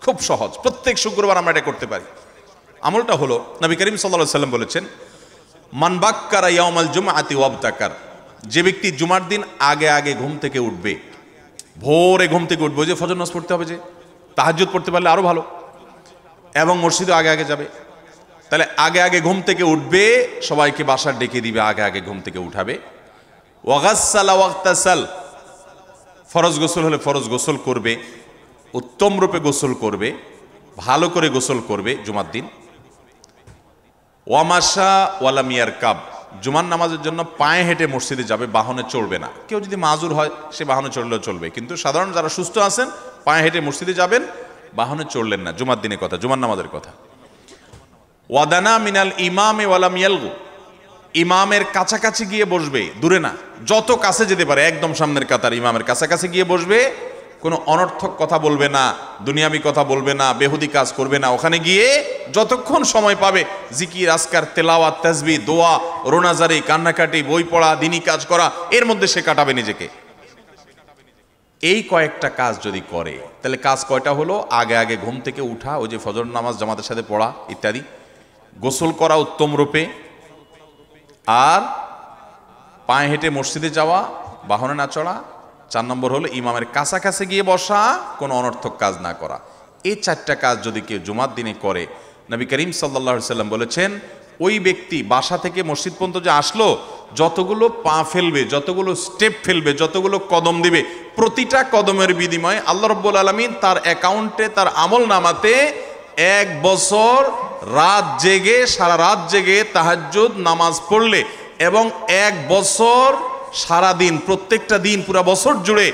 খুব সহজ, প্রত্যেক শুক্রবার আমরা এটা করতে পারি। আমলটা হলো নবী করিম সাল্লাল্লাহু আলাইহি ওয়াসাল্লাম বলেছেন, মান বাক্কারা ইয়াউমাল জুমআতি ওয়াবতাকার, যে ব্যক্তি জুমার দিন আগে আগে ঘুম থেকে উঠবে, ভোরে ঘুম থেকে উঠবে, যে ফজর নামাজ পড়তে হবে, যে তাহাজ্জুদ পড়তে পারলে আরো ভালো, এবং মসজিদে আগে আগে যাবে, তাহলে আগে আগে ঘুম থেকে উঠবে, সবাইকে বাসার ডেকে দিবে, আগে আগে ঘুম থেকে উঠাবে। ওয়াগাসসালা ওয়াগতাসাল, ফরজ গোসল হলে ফরজ গোসল করবে, উত্তম রূপে গোসল করবে, ভালো করে গোসল করবে জুমার দিন। ওয়ামাশা ওয়ালাম ইয়ারকাব, জুমার নামাজের জন্য পায়ে হেঁটে মসজিদে যাবে, বাহনে চড়বে না। কেউ যদি মাজুর হয় সে বাহনে চড়লেও চলবে, কিন্তু সাধারণ যারা সুস্থ আছেন পায়ে হেঁটে মসজিদে যাবেন, বাহনে চড়লেন না। জুমার দিনের কথা, জুমার নামাজের কথা। ওয়াদানা মিনাল ইমামে ওয়ালাম ইয়ালগু, ইমামের কাছাকাছি গিয়ে বসবে, দূরে না, যত কাছে যেতে পারে, একদম সামনের কাতার ইমামের কাছাকাছি গিয়ে বসবে, কোনো অনর্থক কথা বলবে না, দুনিয়াবি কথা বলবে না, বেহুদি কাজ করবে না। ওখানে গিয়ে যতক্ষণ সময় পাবে জিকির, আজকার, তেলাওয়াত, তাসবিহ, দোয়া, রোনাজারি, কান্নাকাটি, বই পড়া, দিনী কাজ করা, এর মধ্যে সে কাটাবে নিজেকে। এই কয়েকটা কাজ যদি করে, তাহলে কাজ কয়টা হলো? আগে আগে ঘুম থেকে উঠা, ওই যে ফজর নামাজ জামাতের সাথে পড়া ইত্যাদি, গোসল করা উত্তম রূপে, আর পায়ে হেঁটে মসজিদে যাওয়া, বাহনে না চড়া। 4 নম্বর হলো ইমামের কাছাকাছি গিয়ে বসা, কোনো অনর্থক কাজ না করা। এই 4টা কাজ যদি কেউ জুমার দিনে করে, নবী করিম সাল্লাল্লাহু আলাইহি সাল্লাম বলেছেন, ওই ব্যক্তি বাসা থেকে মসজিদ পর্যন্ত যে আসলো, যতগুলো পা ফেলবে, যতগুলো স্টেপ ফেলবে, যতগুলো কদম দিবে, প্রতিটা কদমের বিনিময়ে আল্লাহ রাব্বুল আলামিন তার অ্যাকাউন্টে, তার আমল নামাতে 1 বছর রাত জেগে, সারা রাত জেগে তাহাজ্জুদ নামাজ পড়লে, এবং 1 বছর সারা দিন, প্রত্যেকটা দিন পুরা বছর জুড়ে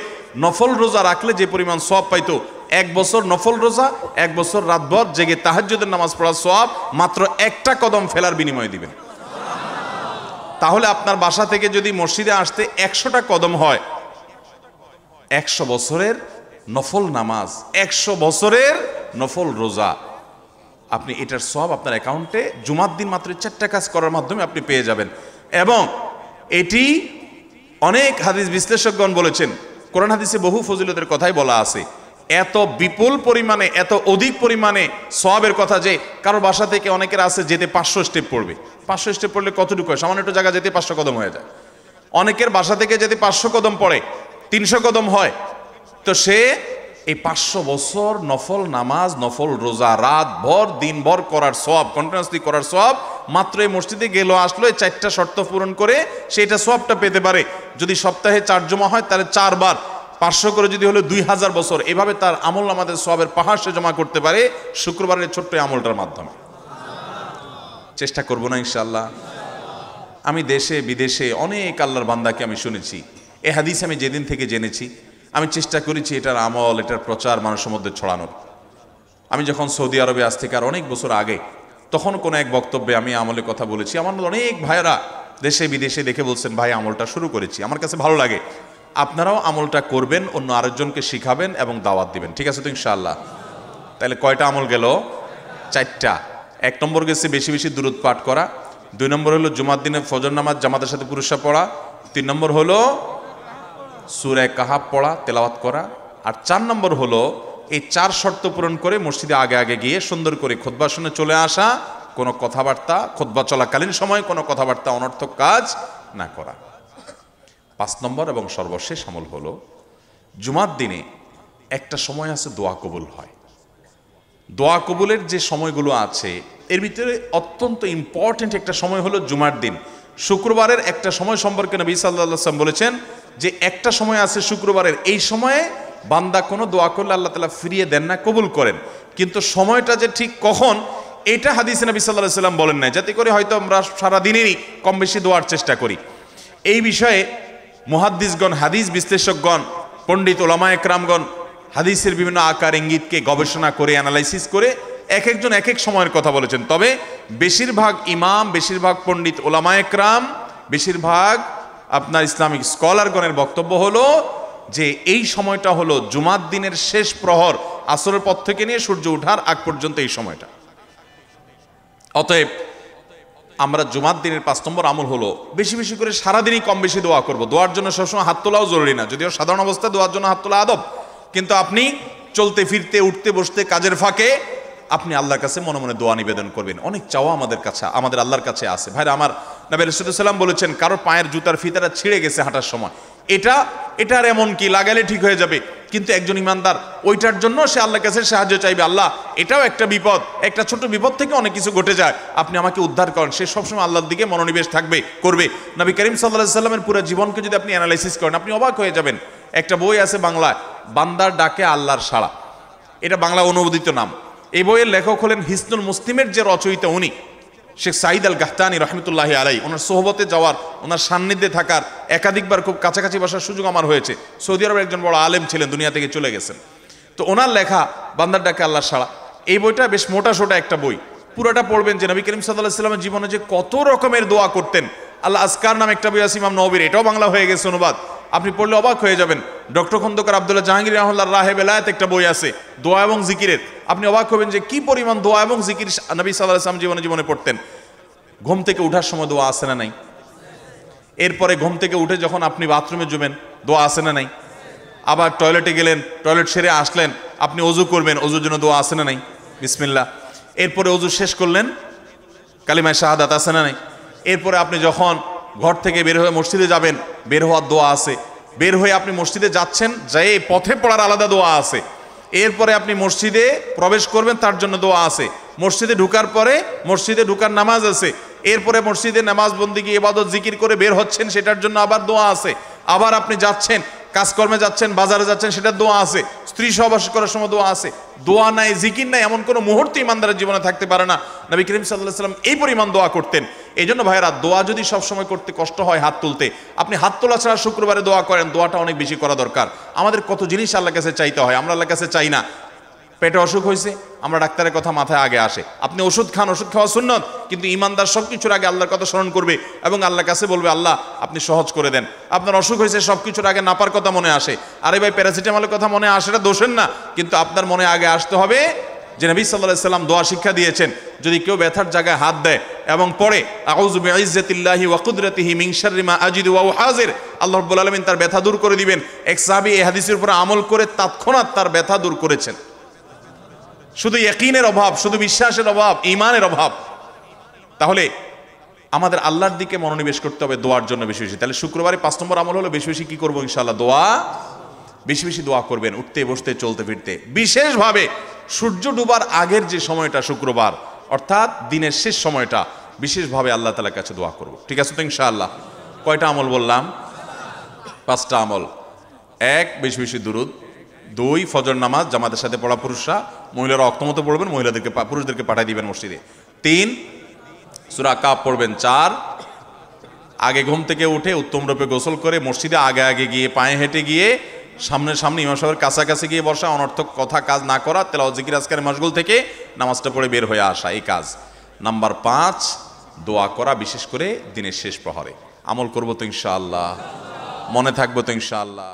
নফল রোজা রাখলে যে পরিমাণ সওয়াব পাইতো, 1 বছর নফল রোজা, 1 বছর রাতভর জেগে তাহাজ্জুদের নামাজ পড়ার সওয়াব মাত্র একটা কদম ফেলার বিনিময়ে দিবেন। তাহলে আপনার বাসা থেকে যদি মসজিদে আসতে 100টা কদম হয়, 100 বছরের নফল নামাজ, 100 বছরের নফল রোজা, আপনি এটার সওয়াব আপনার অ্যাকাউন্টে জুমার দিন মাত্র 4টা কাজ করার মাধ্যমে আপনি পেয়ে যাবেন। এবং এটি অনেক হাদিস বিশ্লেষকগণ বলেছেন, কোরআন হাদিসে বহু ফজিলতের কথাই বলা আছে, এত বিপুল পরিমাণে, এত অধিক পরিমাণে সওয়াবের কথা যে কারো বাসা থেকে অনেকের আছে যেতে 500 স্টেপ পড়বে। 500 স্টেপ পড়লে কতটুকু হয়? সামান্য একটু জায়গা যেতে 500 কদম হয়ে যায়। অনেকের বাসা থেকে যেতে 500 কদম পড়ে, 300 কদম হয়। তো সে এই 500 বছর নফল নামাজ, নফল রোজা, রাত ভর দিনভর করার সওয়াব, কন্টিনিউয়াসলি করার সওয়াব মাত্র এই মসজিদে গেল আসলো, এই 4টা শর্ত পূরণ করে সেটা সওয়াবটা পেতে পারে। যদি সপ্তাহে 4 জমা হয় তাহলে 4 বার 500 করে যদি হলো 2000 বছর, এভাবে তার আমল আমাদের সওয়াবের পাহাড় সে জমা করতে পারে শুক্রবারের ছোট্ট আমলটার মাধ্যমে। চেষ্টা করবো না ইনশাআল্লাহ? আমি দেশে বিদেশে অনেক আল্লাহর বান্দাকে আমি শুনেছি, এ হাদিস আমি যেদিন থেকে জেনেছি, আমি চেষ্টা করেছি এটার আমল, এটার প্রচার মানুষের মধ্যে ছড়ানোর। আমি যখন সৌদি আরবে আজ থেকে আর অনেক বছর আগে, তখন কোনো এক বক্তব্যে আমি আমলের কথা বলেছি। আমার অনেক ভাইয়েরা দেশে বিদেশে দেখে বলছেন, ভাই আমলটা শুরু করেছি, আমার কাছে ভালো লাগে, আপনারাও আমলটা করবেন, অন্য আরেকজনকে শিখাবেন এবং দাওয়াত দিবেন। ঠিক আছে তো ইনশাআল্লাহ? তাহলে কয়টা আমল গেল? 4টা। 1 নম্বর গেছে বেশি বেশি দুরূদ পাঠ করা, 2 নম্বর হলো জুমার দিনে ফজর নামাজ জামাতের সাথে পুরুষরা পড়া, 3 নম্বর হলো সূরা কাহাফ পড়া, তেলাওয়াত করা, আর 4 নম্বর হলো এই 4 শর্ত পূরণ করে মসজিদে আগে আগে গিয়ে সুন্দর করে খুতবা শুনে চলে আসা, কোনো কথাবার্তা, খুতবা চলাকালীন সময় কোনো কথাবার্তা, অনর্থক কাজ না করা। 5 নম্বর এবং সর্বশেষ আমল হলো, জুমার দিনে একটা সময় আছে দোয়া কবুল হয়। দোয়া কবুলের যে সময়গুলো আছে এর ভিতরে অত্যন্ত ইম্পর্টেন্ট একটা সময় হলো জুমার দিন। শুক্রবারের একটা সময় সম্পর্কে নবী সাল্লাল্লাহু আলাইহি ওয়াসাল্লাম বলেছেন যে একটা সময় আছে শুক্রবারের, এই সময়ে বান্দা কোনো দোয়া করলে আল্লাহ তাআলা ফিরিয়ে দেন না, কবুল করেন। কিন্তু সময়টা যে ঠিক কখন, এটা হাদিসে নবী সাল্লাল্লাহু আলাইহি ওয়াসাল্লাম বলেন নাই, যাতে করে হয়তো আমরা সারা দিনেরই কম বেশি দোয়ার চেষ্টা করি। এই বিষয়ে মুহাদ্দিসগণ, হাদিস বিশ্লেষকগণ, পণ্ডিত ওলামায়ে কেরামগণ হাদিসের বিভিন্ন আকার ইঙ্গিতকে গবেষণা করে, অ্যানালাইসিস করে এক একজন এক এক সময়ের কথা বলেছেন। তবে বেশিরভাগ ইমাম, বেশিরভাগ পণ্ডিত ওলামায়ে কেরাম, বেশিরভাগ আপনার ইসলামিক স্কলারগণের বক্তব্য হলো যে এই সময়টা হলো জুমার দিনের শেষ প্রহর, আসরের পর থেকে নিয়ে সূর্য ওঠার আগ পর্যন্ত এই সময়টা। অতএব আমরা জুমার দিনের 5 নম্বর আমল হলো বেশি বেশি করে সারাদিনই কম বেশি দোয়া করব। দোয়ার জন্য সবসময় হাত তোলাও জরুরি না, যদিও সাধারণ অবস্থায় দোয়ার জন্য হাত তোলা আদব, কিন্তু আপনি চলতে ফিরতে উঠতে বসতে কাজের ফাঁকে আপনি আল্লাহর কাছে মনে মনে দোয়া নিবেদন করবেন। অনেক চাওয়া আমাদের কাছে, আমাদের আল্লাহর কাছে আছে। ভাইরা আমার, নবী রাসূলুল্লাহ সাল্লাল্লাহু আলাইহি ওয়াসাল্লাম বলেছেন, কারো পায়ের জুতার ফিতাটা ছিঁড়ে গেছে হাঁটার সময়, এটার এমন কি লাগালে ঠিক হয়ে যাবে, কিন্তু একজন ইমানদার ওইটার জন্য সে আল্লাহর কাছে সাহায্য চাইবে। আল্লাহ, এটাও একটা বিপদ, একটা ছোট বিপদ থেকে অনেক কিছু ঘটে যায়, আপনি আমাকে উদ্ধার করেন। সে সবসময় আল্লাহর দিকে মনোনিবেশ করবে। নবী করিম সাল্লাল্লাহু আলাইহি ওয়াসাল্লামের পুরো জীবনকে যদি আপনি অ্যানালাইসিস করেন, আপনি অবাক হয়ে যাবেন। একটা বই আছে বাংলায়, বান্দার ডাকে আল্লাহর সাড়া, এটা বাংলা অনুবাদিত নাম। এই বইয়ের লেখক হলেন হিসনুল মুসলিমের যে রচয়িতা, উনি শেখ সাঈদ আল গাহতানি রহমতুল্লাহি আলাইহি। ওনার সোহবতে যাওয়ার, ওনার সান্নিধ্যে থাকার একাধিকবার খুব কাছাকাছি বসার সুযোগ আমার হয়েছে। সৌদি আরবের একজন বড় আলেম ছিলেন, দুনিয়া থেকে চলে গেছেন। তো ওনার লেখা বান্দার ডাকে আল্লাহর সাড়া, এই বইটা বেশ মোটা সোটা একটা বই। পুরোটা পড়বেন যে নবী করিম সাল্লাল্লাহু আলাইহি ওয়াসাল্লামের জীবনে যে কত রকমের দোয়া করতেন। আল্লাহ আজকার নাম একটা বই আছে ইমাম নববীর, এটাও বাংলা হয়ে গেছে অনুবাদ, আপনি পড়লে অবাক হয়ে যাবেন। ডক্টর খন্দকার আব্দুল্লাহ জাহাঙ্গীর রাহমাতুল্লাহ রাহে বেলায়েত একটা বই আছে দোয়া এবং জিকিরের, আপনি অবাক হবেন যে কি পরিমাণ দোয়া এবং জিকির নবী সাল্লাল্লাহু আলাইহি ওয়াসাল্লাম জীবনে পড়তেন। ঘুম থেকে উঠার সময় দোয়া আছে না নাই? এরপরে ঘুম থেকে উঠে যখন আপনি বাথরুমে যাবেন, দোয়া আছে না নাই? আবার টয়লেটে গেলেন, টয়লেট সেরে আসলেন, আপনি ওযু করবেন, ওযুর জন্য দোয়া আছে না নাই? বিসমিল্লাহ। এরপরে ওযু শেষ করলেন, কালিমায়ে শাহাদাত আছে না নাই? এরপরে আপনি যখন ঘর থেকে বের হয়ে মসজিদে যাবেন, বের হওয়ার দোয়া আছে। বের হয়ে আপনি মসজিদে যাচ্ছেন, যাই পথে পড়ার আলাদা দোয়া আছে। এরপরে আপনি মসজিদে প্রবেশ করবেন, তার জন্য দোয়া আছে। মসজিদে ঢুকার পরে মসজিদে ঢুকার নামাজ আছে। এরপরে মসজিদে নামাজ বন্দিগি ইবাদত জিকির করে বের হচ্ছেন, সেটার জন্য আবার দোয়া আছে। আবার আপনি যাচ্ছেন, কাজকর্মে যাচ্ছেন, বাজারে যাচ্ছেন, সেটার দোয়া আছে। স্ত্রী সহবাস করার সময় দোয়া আছে। দোয়া নাই, জিকির নাই, এমন কোনো মুহূর্তে ইমানদারের জীবনে থাকতে পারে না। নবী করিম সাল্লাল্লাহু আলাইহি ওয়াসাল্লাম এই পরিমাণ দোয়া করতেন। এই জন্য ভাইয়েরা, দোয়া যদি সবসময় করতে কষ্ট হয় হাত তুলতে, আপনি হাত তোলা ছাড়া শুক্রবারে দোয়া করেন, দোয়াটা অনেক বেশি করা দরকার। আমাদের কত জিনিস আল্লাহর কাছে চাইতে হয়, আমরা আল্লাহর কাছে চাই না। পেটে অসুখ হয়েছে, আমরা ডাক্তারের কথা মাথায় আগে আসে, আপনি ওষুধ খান, ওষুধ খাওয়া সুন্নত, কিন্তু ইমানদার সব কিছুর আগে আল্লাহর কথা স্মরণ করবে এবং আল্লাহর কাছে বলবে, আল্লাহ আপনি সহজ করে দেন। আপনার অসুখ হয়েছে, সব কিছুর আগে নাপার কথা মনে আসে, আরে ভাই প্যারাসিটামলের কথা মনে আসে, এটা দোষের না, কিন্তু আপনার মনে আগে আসতে হবে যে নবী সাল্লাল্লাহু আলাইহি ওয়াসাল্লাম দোয়া শিক্ষা দিয়েছেন, যদি কেউ ব্যথার জায়গায় হাত দেয় এবং পড়ে আউযু বিইজ্জাতিল্লাহি ওয়া কুদরাতিহি মিন শাররি মা আজিদু ওয়া হাজির, আল্লাহ রাব্বুল আলামিন তার ব্যথা দূর করে দিবেন। এক সাহাবী এই হাদিসের উপর আমল করে তৎক্ষণাৎ তার ব্যথা দূর করেছেন। শুধু ইয়াকিনের অভাব, শুধু বিশ্বাসের অভাব, ঈমানের অভাব। তাহলে আমাদের আল্লাহর দিকে মনোনিবেশ করতে হবে দোয়ার জন্য বেশি বেশি। তাহলে শুক্রবারে ৫ নম্বর আমল হলো বেশি বেশি কি করবো ইনশাআল্লাহ? দোয়া, বেশি বেশি দোয়া করবেন, উঠতে বসতে চলতে ফিরতে। বিশেষভাবে সূর্য ডুবার আগের যে সময়টা শুক্রবার, অর্থাৎ দিনের শেষ সময়টা, বিশেষভাবে আল্লাহ তাআলার কাছে দোয়া করব। ঠিক আছে তো ইনশাআল্লাহ? কয়টা আমল বললাম? 5টা আমল। 1, বেশি বেশি দুরুদ। 2, ফজর নামাজ জামাতের সাথে পড়া পুরুষরা, মহিলারা অক্তমতো পড়বেন, পুরুষদেরকে পাঠিয়ে দিবেন মসজিদে। 3, সূরা কাফ পড়বেন। 4, আগে ঘুম থেকে উঠে উত্তম রূপে গোসল করে মসজিদে আগে আগে গিয়ে পায়ে হেঁটে গিয়ে সামনে ইমাম সাহেবের কাছাকাছি গিয়ে বসা, অনর্থক কথা কাজ না করা, তেলাওয়াত জিকির আজকারের মশগুল থেকে নামাজটা পড়ে বের হয়ে আসা, এই কাজ। নাম্বার 5, দোয়া করা, বিশেষ করে দিনের শেষ প্রহরে। আমল করবো তো ইনশাআল্লাহ? মনে থাকবো তো ইনশাআল্লাহ?